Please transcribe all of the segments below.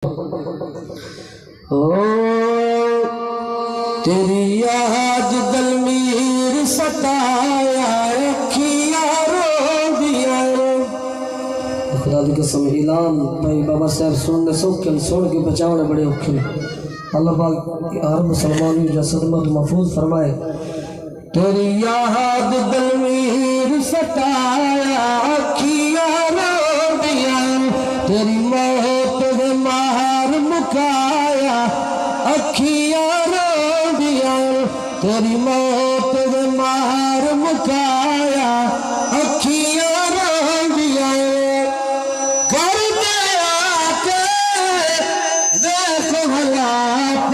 ओ तेरी याद दलमीर सताया अखियां रो दिया। खुदा की कसम ऐलान भाई बाबा साहब सुनने सौखे सुन के बचाने बड़े औखे। अल्लाह पाक हर मुसलमान की जसद महफूज फरमाए। तेरी याद दलमीर सताया अखियां रो दिया। तेरी मौत दे मार मुकाया अखियां रो दिया। तेरी मौत दे मार मुकाया अखियां रो दिया। घर में आके देख हालात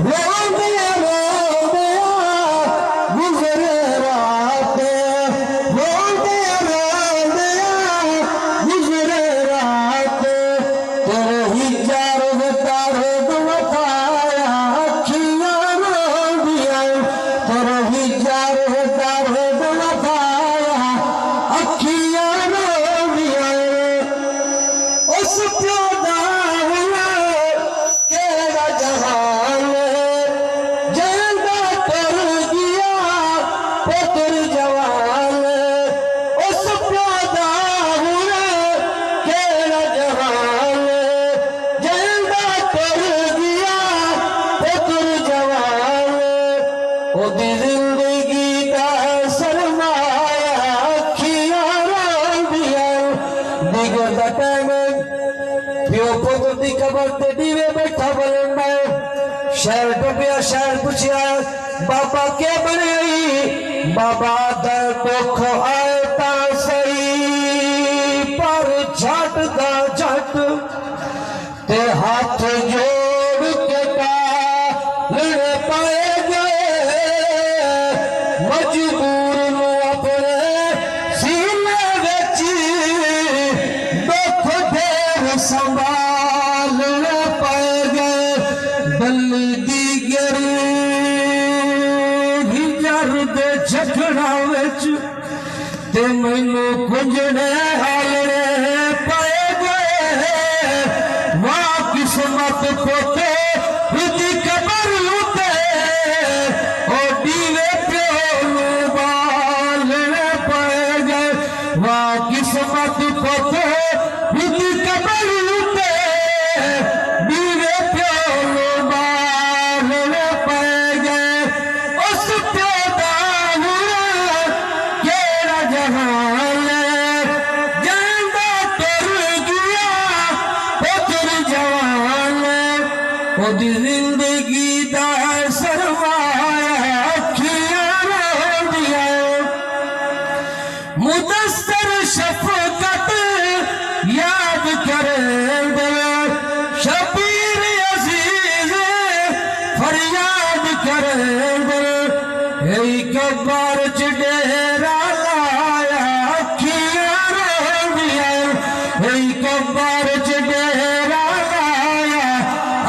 रो दिया गुजरे रात रो दिया गुजरे रात। तेरे ही चारों तारे दुखाया अखियां रो दिया। तेरे ही चारों तारे दुखाया अखियां रो दिया। उस प्यादा हुआ केड़ा जहान जिंदा कर दिया पुत्र जवान। उस प्यादा हुआ केड़ा जहान जिंदा कर दिया पुत्र जवान। ओदी जिंदगी दा सरमाया अखियां रो दिया। दिगर दा टाइम प्यो पुत्र दी कबर ते दीवे बैठा बोलना। शहर डुबिया शहर पुछया बाबा के बने। बाबा दर दुख आए ता सही पर झट दा झट ते हाथ जोड़ के लड़े पाए गए। मजबूर नू अपने सीने विच दुख ढेर संभालने पाए गए। बल्ली दी गरी हिजर दे झगड़ा विच ते मैनू गुंजने हालने पाए गए। वाह किस्मत पोते विधि कबर उते ओ दीवे प्यो नू बालने पाए गए। वाह किस्मत पोते विधि कबर उते दीवे प्यो नू बालने पाए गए। उस प्यादा हुआ केड़ा जहान जिंदा कर गया पुत्र जवान। ओदी जिंदगी दा सरमाया अखियां रो दिया। मुदस्सर शफकत याद करेंगे शबीर अजीज फरियाद करेंगे। एक बार च डेरा लाया अखियां रो दिया। एक बार च डेरा लाया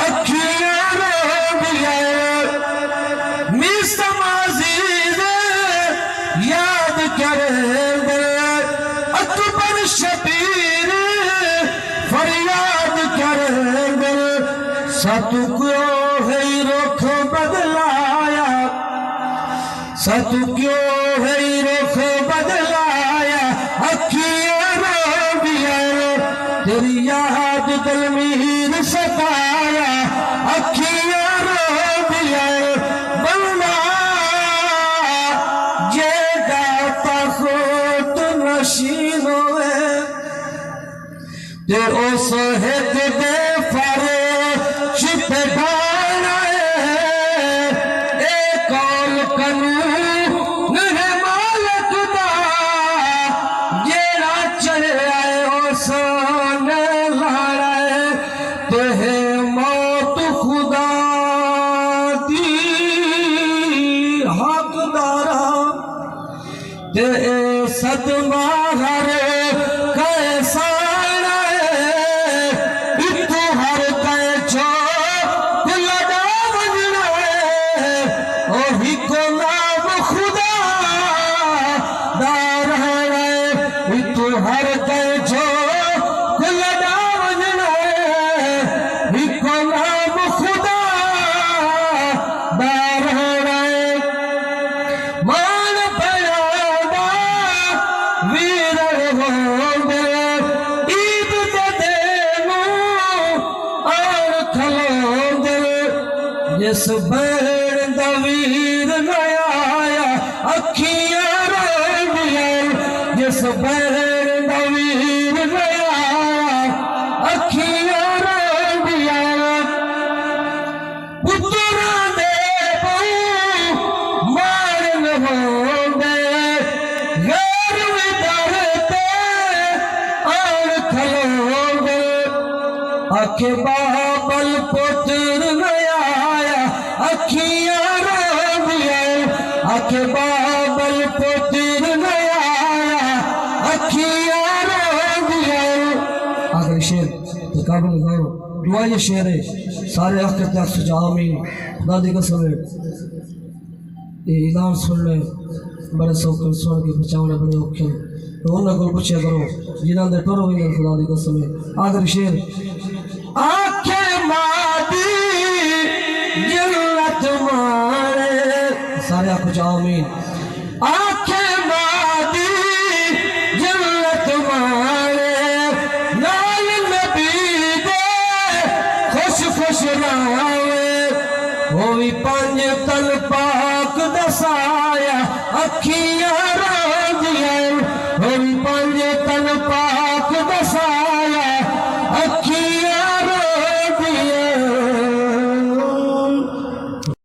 अखियां रो दिया। मिस्र अजीज याद करेंगे अकबर शबीर फरियाद करेंगे। सतु क्यों है रुख बदलाया सतु क्यों है रुख बदलाया अखियां रो दिया। तेरी याद दलमीर सताया अखियां रो दिया। बंदा जेदा तखत नशीन होए ते उस हित दे फारे छिपे ढाना ए कौल कानून है मालक दा जेड़ा चढ़िया उस ने लाना ते है मौत खुदा दी हकदारा ते सदमा हर कैसा हर जिस बैर दा वीर न आया अखियां रोंदियां जिस बैर दा वीर न आया अखियां रोंदियां पुत्तरां दे बहु मारन होंदे गैर विदर ते आन खलोंदे आखे बाबल पुत्र न आया अखियां रोंदियां आखे बाबल पुत्र न आया अखियां रोंदियां। आखिरी शेर तो काबिल गौर दुआ ये शेर है सारे आखिर तक सुझा आमीन। खुदा दी कसम है ये ऐलान सुन ले बड़े सौखे सुन के बचाने बड़े औखे तो उन्हें को पूछा करो जिन्हों ने टुर हुई खुदा दी कसम है। आखिरी शेर आखे मादी जन्नत मारे सारे आखो जाओ आमीन। आखे मादी जन्नत मारे नाल नबी दे खुश खुश रावे वो भी पंज तन पाक दसाया अखी